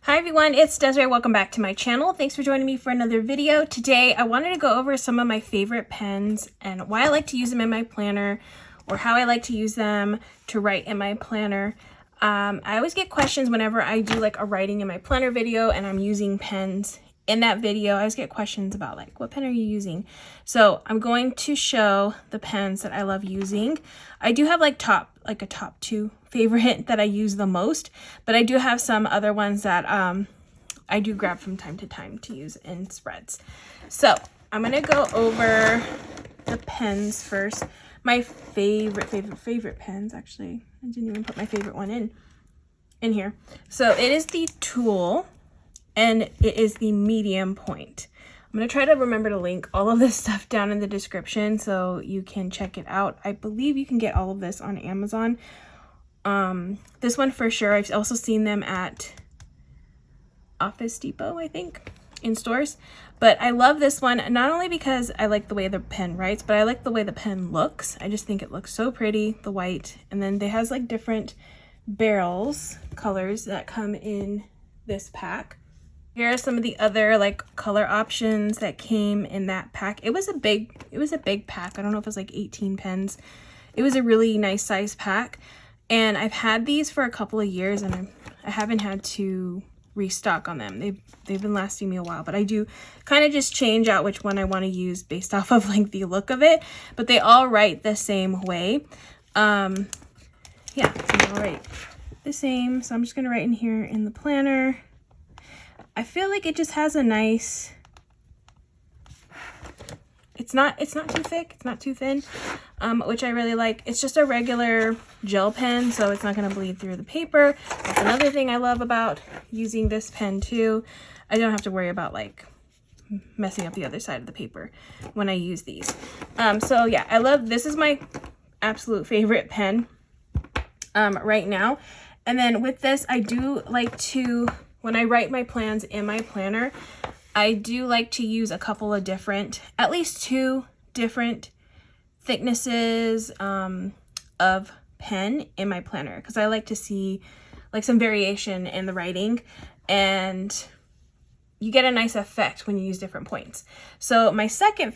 Hi everyone, it's Desiree. Welcome back to my channel. Thanks for joining me for another video. Today I wanted to go over some of my favorite pens and why I like to use them in my planner, or how I like to use them to write in my planner. I always get questions whenever I do like a writing in my planner video and I'm using pens in that video. I always get questions about like, what pen are you using? So I'm going to show the pens that I love using. I do have like a top two favorite that I use the most, but I do have some other ones that I do grab from time to time to use in spreads. So I'm gonna go over the pens first. My favorite pens, actually, I didn't even put my favorite one in here. So it is the Tul, and it is the medium point. I'm gonna try to remember to link all of this stuff down in the description so you can check it out. I believe you can get all of this on Amazon. This one for sure. I've also seen them at Office Depot, I think, in stores. But I love this one, not only because I like the way the pen writes, but I like the way the pen looks. I just think it looks so pretty, the white. And then it has like different barrels, colors that come in this pack. Here are some of the other like color options that came in that pack. It was a big pack. I don't know if it was like 18 pens. It was a really nice size pack. And I've had these for a couple of years and I haven't had to restock on them. They've been lasting me a while, but I do kind of just change out which one I want to use based off of like the look of it, but they all write the same way. Yeah, so they all write the same. So I'm just going to write in here in the planner. I feel like it just has a nice, it's not too thick, it's not too thin, which I really like. It's just a regular gel pen, so it's not going to bleed through the paper. That's another thing I love about using this pen too. I don't have to worry about like messing up the other side of the paper when I use these. So yeah, I love, this is my absolute favorite pen right now. And then with this, I do like to, when I write my plans in my planner, I do like to use a couple of different, at least two different thicknesses of pen in my planner, because I like to see like some variation in the writing, and you get a nice effect when you use different points. So my second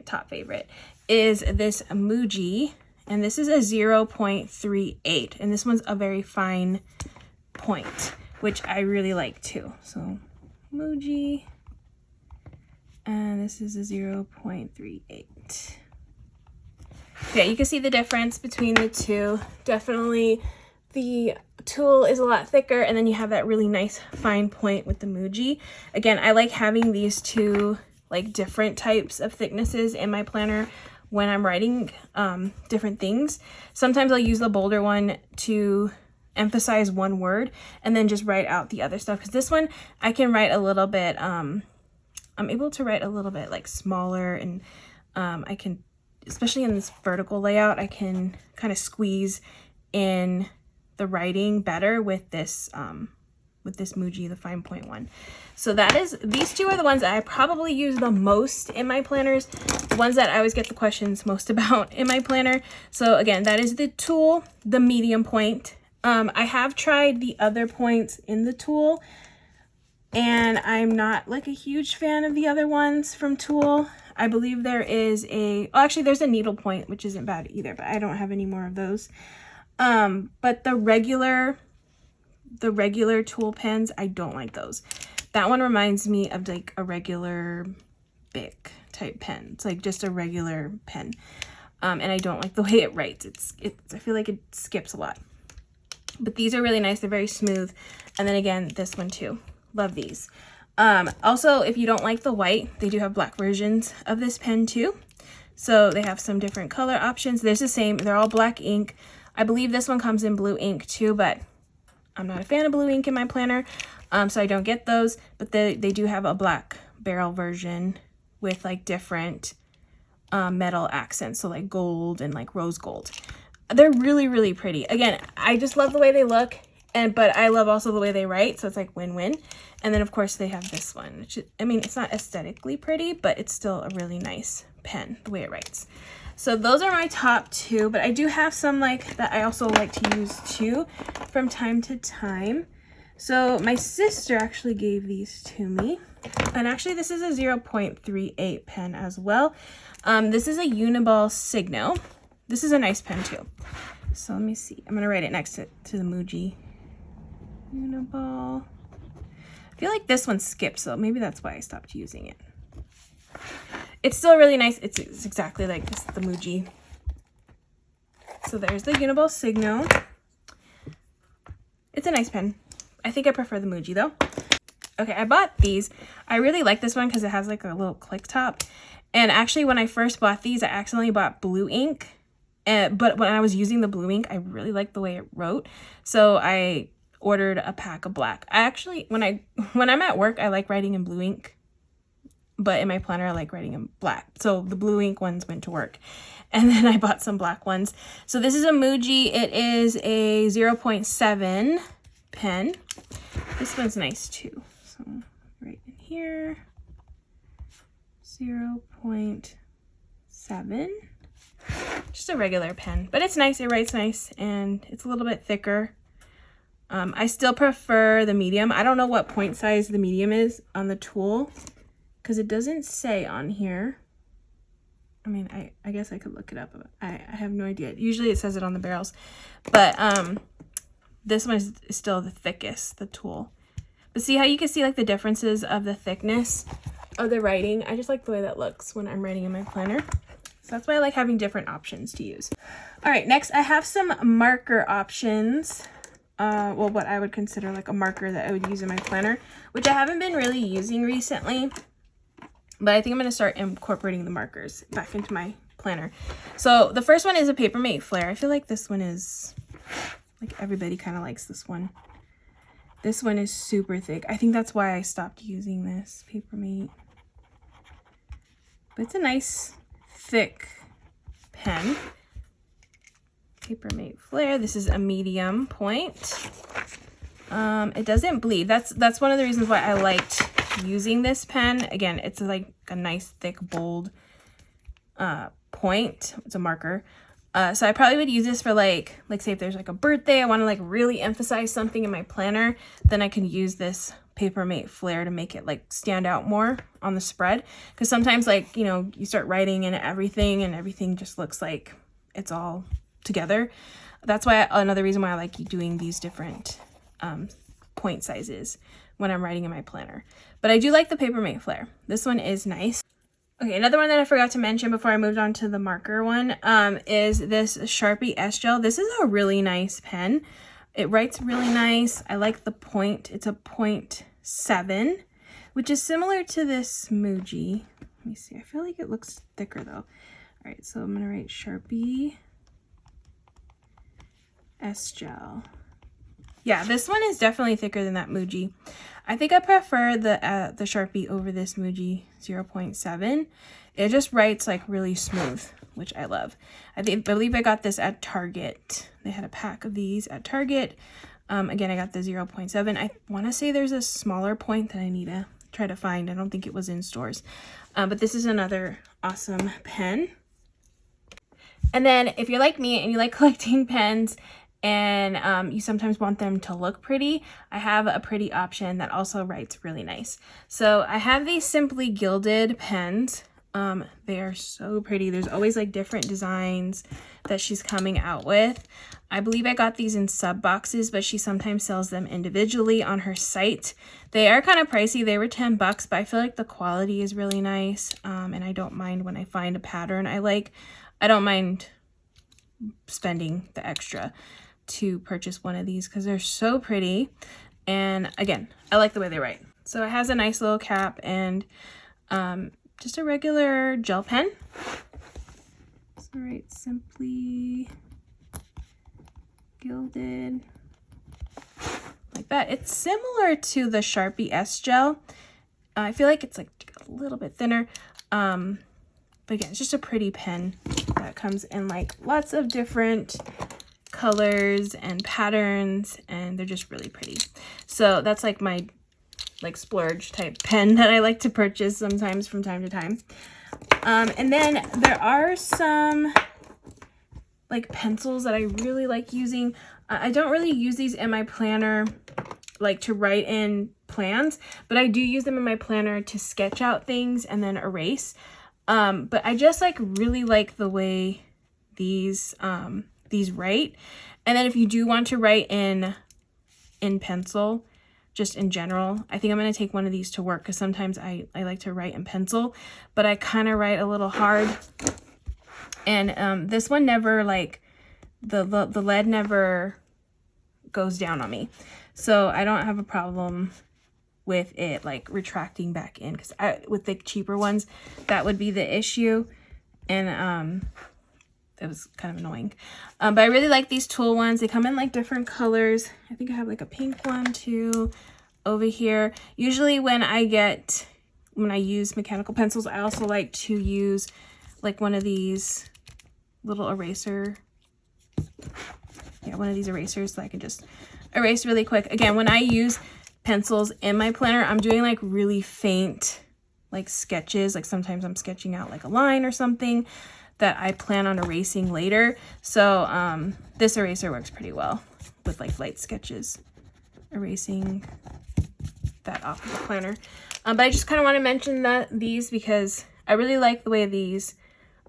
top favorite is this Muji, and this is a 0.38, and this one's a very fine point, which I really like too. So Muji, and this is a 0.38. Yeah, you can see the difference between the two. Definitely the Tul is a lot thicker, and then you have that really nice fine point with the Muji. Again, I like having these two like different types of thicknesses in my planner when I'm writing different things. Sometimes I'll use the bolder one to emphasize one word and then just write out the other stuff, because this one I can write a little bit, I'm able to write a little bit like smaller, and I can, especially in this vertical layout, I can kind of squeeze in the writing better with this Muji, the fine point one. So that is, these two are the ones that I probably use the most in my planners, the ones that I always get the questions most about in my planner. So again, that is the Tul, the medium point. I have tried the other points in the Tul, and I'm not like a huge fan of the other ones from Tul. I believe there is actually there's a needle point, which isn't bad either, but I don't have any more of those. But the regular Tul pens, I don't like those. That one reminds me of like a regular Bic type pen. It's like just a regular pen. And I don't like the way it writes. I feel like it skips a lot. But these are really nice. They're very smooth. And then again, this one too. Love these. Also, if you don't like the white, they do have black versions of this pen too. So they have some different color options. There's the same. They're all black ink. I believe this one comes in blue ink too, but I'm not a fan of blue ink in my planner, so I don't get those. But they do have a black barrel version with like different metal accents, so like gold and like rose gold. They're really, really pretty. Again, I just love the way they look, but I love also the way they write, so it's like win-win. And then of course they have this one, which is, I mean, it's not aesthetically pretty, but it's still a really nice pen, the way it writes. So those are my top two, but I do have some like that I also like to use too from time to time. So my sister actually gave these to me. And actually this is a 0.38 pen as well. This is a Uniball Signo. This is a nice pen too. So let me see. I'm going to write it next to the Muji. Uniball. I feel like this one skipped, so maybe that's why I stopped using it. It's still really nice. It's exactly like this, the Muji. So there's the Uniball Signo. It's a nice pen. I think I prefer the Muji though. Okay, I bought these. I really like this one because it has like a little click top. And actually when I first bought these, I accidentally bought blue ink. But when I was using the blue ink, I really liked the way it wrote. So I ordered a pack of black. I actually, when I'm at work, I like writing in blue ink. But in my planner, I like writing in black. So the blue ink ones went to work. And then I bought some black ones. So this is a Muji. It is a 0.7 pen. This one's nice too. So right in here, 0.7. Just a regular pen, but it's nice. It writes nice, and it's a little bit thicker. I still prefer the medium. I don't know what point size the medium is on the tool because it doesn't say on here. I mean, I guess I could look it up. I have no idea. Usually it says it on the barrels, but this one is still the thickest, the tool. But see how you can see like the differences of the thickness of the writing? I just like the way that looks when I'm writing in my planner. So that's why I like having different options to use. All right, next I have some marker options. Well, what I would consider like a marker that I would use in my planner, which I haven't been really using recently. But I think I'm going to start incorporating the markers back into my planner. So the first one is a Papermate Flair. I feel like this one is, like everybody kind of likes this one. This one is super thick. I think that's why I stopped using this Papermate. But it's a nice thick pen. Papermate Flair. This is a medium point. It doesn't bleed. That's one of the reasons why I liked using this pen. Again, it's like a nice thick bold point. It's a marker. So I probably would use this for like say if there's like a birthday, I want to like really emphasize something in my planner, then I can use this Papermate Flair to make it like stand out more on the spread. Because sometimes like, you know, you start writing and everything just looks like it's all together. That's why another reason why I like doing these different point sizes when I'm writing in my planner. But I do like the Papermate Flair. This one is nice. Okay, another one that I forgot to mention before I moved on to the marker one is this Sharpie S Gel. This is a really nice pen. It writes really nice. I like the point. It's a 0.7, which is similar to this Muji. Let me see. I feel like it looks thicker though. All right, so I'm gonna write Sharpie S Gel. Yeah, this one is definitely thicker than that Muji. I think I prefer the Sharpie over this Muji 0.7. It just writes like really smooth, which I love. I believe I got this at Target. They had a pack of these at Target. Again, I got the 0.7. I want to say there's a smaller point that I need to try to find. I don't think it was in stores. But this is another awesome pen. And then if you're like me and you like collecting pens, and you sometimes want them to look pretty, I have a pretty option that also writes really nice. So I have these Simply Gilded pens. They are so pretty. There's always like different designs that she's coming out with. I believe I got these in sub boxes, but she sometimes sells them individually on her site. They are kind of pricey. They were 10 bucks, but I feel like the quality is really nice. And I don't mind when I find a pattern I like. I don't mind spending the extra to purchase one of these because they're so pretty. And again, I like the way they write. So it has a nice little cap and just a regular gel pen. So write Simply Gilded like that. It's similar to the Sharpie S Gel. I feel like it's like a little bit thinner. But again, it's just a pretty pen that comes in like lots of different colors and patterns, and they're just really pretty. So that's like my like splurge type pen that I like to purchase sometimes from time to time. And then there are some like pencils that I really like using. I don't really use these in my planner like to write in plans, but I do use them in my planner to sketch out things and then erase. But I just like really like the way these write. And then if you do want to write in pencil, just in general, I think I'm going to take one of these to work because sometimes I like to write in pencil, but I kind of write a little hard. And this one never, like, the lead never goes down on me. So I don't have a problem with it, like, retracting back in, because with the cheaper ones, that would be the issue. And it was kind of annoying. But I really like these Tul ones. They come in like different colors. I think I have like a pink one too over here. Usually when I use mechanical pencils, I also like to use like one of these little eraser. Yeah, one of these erasers so I can just erase really quick. Again, when I use pencils in my planner, I'm doing like really faint like sketches. Like sometimes I'm sketching out like a line or something that I plan on erasing later. So this eraser works pretty well with like light sketches, erasing that off of the planner. But I just kind of want to mention these because I really like the way these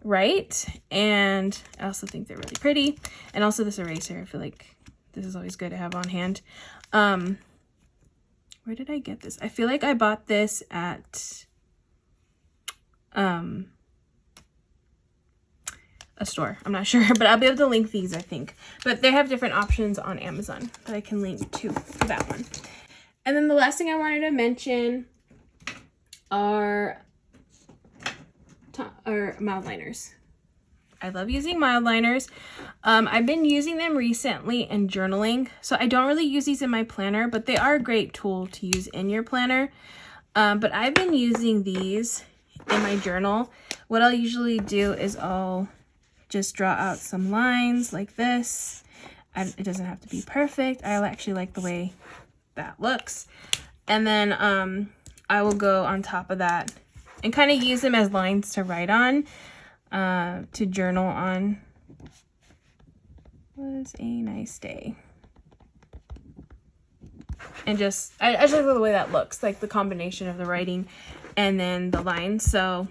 write, and I also think they're really pretty. And also this eraser, I feel like this is always good to have on hand. Where did I get this? I feel like I bought this at a store. I'm not sure, but I'll be able to link these, I think. But they have different options on Amazon that I can link to for that one. And then the last thing I wanted to mention are Mildliners. I love using Mildliners. I've been using them recently in journaling. So I don't really use these in my planner, but they are a great tool to use in your planner. But I've been using these in my journal. What I'll usually do is I'll just draw out some lines like this. It doesn't have to be perfect. I actually like the way that looks. And then I will go on top of that and kind of use them as lines to write on, to journal on. Was a nice day. And just, I just like the way that looks, like the combination of the writing and then the lines. So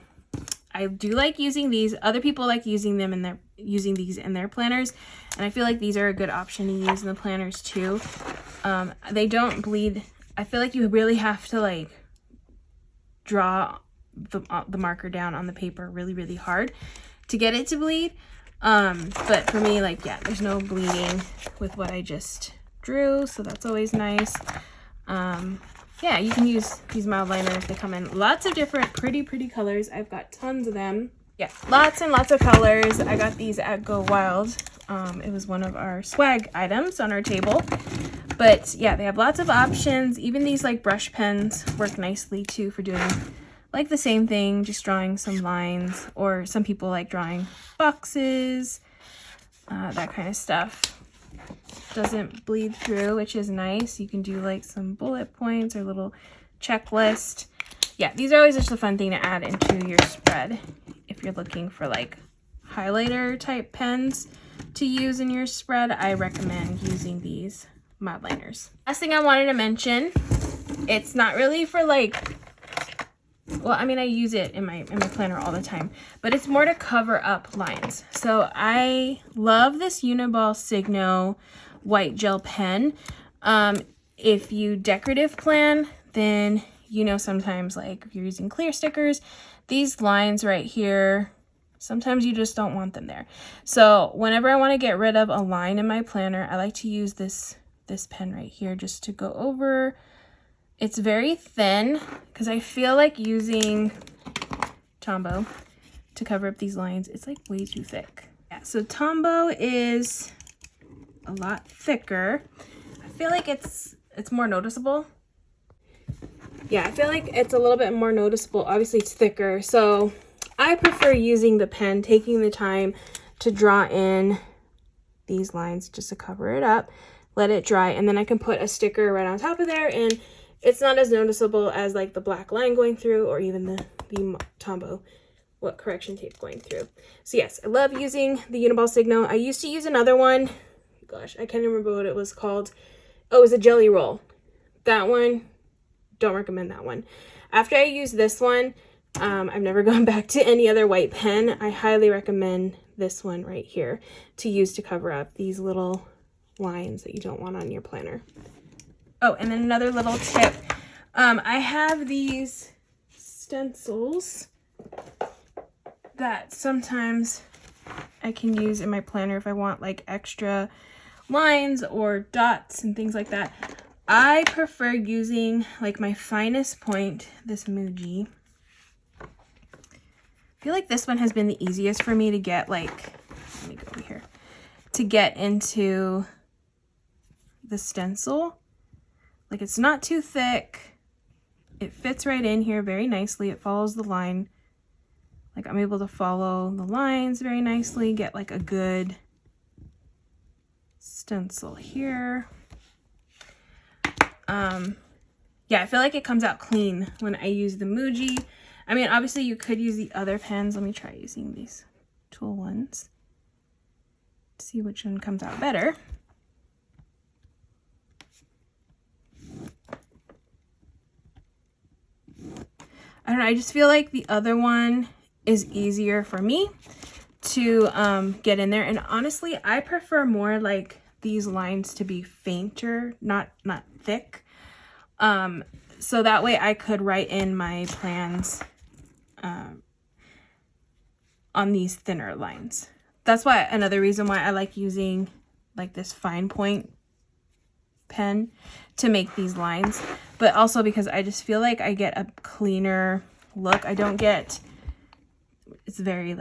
I do like using these. Other people like using these in their planners, and I feel like these are a good option to use in the planners too. They don't bleed. I feel like you really have to like draw the marker down on the paper really, really hard to get it to bleed. But for me, like, yeah, there's no bleeding with what I just drew, so that's always nice. Yeah, you can use these Mildliners. They come in lots of different pretty colors. I've got tons of them. Yeah, lots and lots of colors. I got these at Go Wild. It was one of our swag items on our table. But yeah, they have lots of options. Even these like brush pens work nicely too for doing like the same thing, just drawing some lines, or some people like drawing boxes, that kind of stuff. Doesn't bleed through, which is nice. You can do like some bullet points or little checklist. Yeah, these are always just a fun thing to add into your spread if you're looking for like highlighter type pens to use in your spread. I recommend using these Mildliners. Last thing I wanted to mention, it's not really for like, well, I mean, I use it in my planner all the time, but it's more to cover up lines. So I love this Uniball Signo white gel pen. If you decorative plan, then you know sometimes like if you're using clear stickers, these lines right here, sometimes you just don't want them there. So whenever I want to get rid of a line in my planner, I like to use this pen right here just to go over. It's very thin because I feel like using Tombow to cover up these lines, it's like way too thick. Yeah, so Tombow is a lot thicker. I feel like it's more noticeable. Yeah, I feel like it's a little bit more noticeable. Obviously it's thicker, so I prefer using the pen, taking the time to draw in these lines just to cover it up, let it dry, and then I can put a sticker right on top of there, and it's not as noticeable as like the black line going through, or even the Tombow correction tape going through. So yes, I love using the Uniball Signo. I used to use another one. Gosh, I can't remember what it was called. Oh, it was a jelly roll. that one, don't recommend that one. After I use this one, I've never gone back to any other white pen. I highly recommend this one right here to use to cover up these little lines that you don't want on your planner. Oh, and then another little tip. I have these stencils that sometimes I can use in my planner if I want like extra lines or dots and things like that. I prefer using like my finest point, this Muji. I feel like this one has been the easiest for me to get, like, let me go over here, to get into the stencil. Like, it's not too thick. It fits right in here very nicely. It follows the line. Like, I'm able to follow the lines very nicely, get like a good stencil here. Yeah, I feel like it comes out clean when I use the Muji. I mean, obviously you could use the other pens. Let me try using these Tul ones. See which one comes out better. I don't know, I just feel like the other one is easier for me to get in there. And honestly, I prefer more like these lines to be fainter, not thick. So that way I could write in my plans on these thinner lines. That's why another reason why I like using like this fine point pen to make these lines, but also because I just feel like I get a cleaner look. I don't get, it's very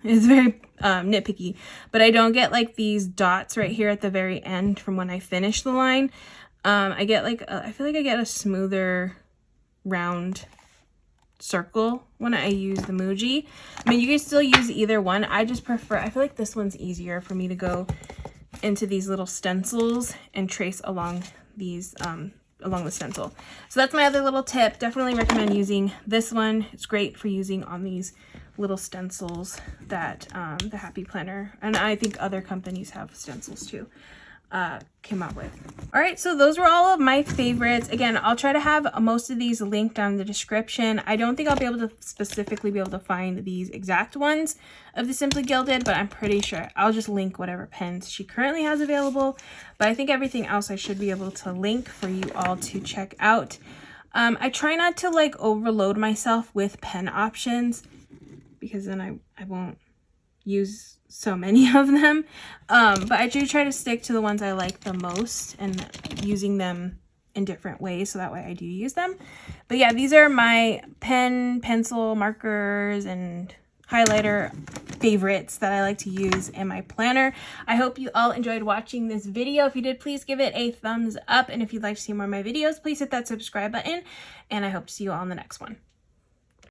nitpicky, but I don't get like these dots right here at the very end from when I finish the line. I get like, I feel like I get a smoother round circle when I use the Muji. I mean, you can still use either one. I just prefer, I feel like this one's easier for me to go into these little stencils and trace along these, along the stencil. So that's my other little tip. Definitely recommend using this one. It's great for using on these little stencils that the Happy Planner, and I think other companies have stencils too, came out with. All right, so those were all of my favorites. Again, I'll try to have most of these linked down in the description. I don't think I'll be able to specifically be able to find these exact ones of the Simply Gilded, but I'm pretty sure I'll just link whatever pens she currently has available. But I think everything else I should be able to link for you all to check out. I try not to like overload myself with pen options because then I won't use so many of them, but I do try to stick to the ones I like the most and using them in different ways, so that way I do use them. But yeah, these are my pen, pencil, markers, and highlighter favorites that I like to use in my planner. I hope you all enjoyed watching this video. If you did, please give it a thumbs up, and if you'd like to see more of my videos, please hit that subscribe button, and I hope to see you all in the next one.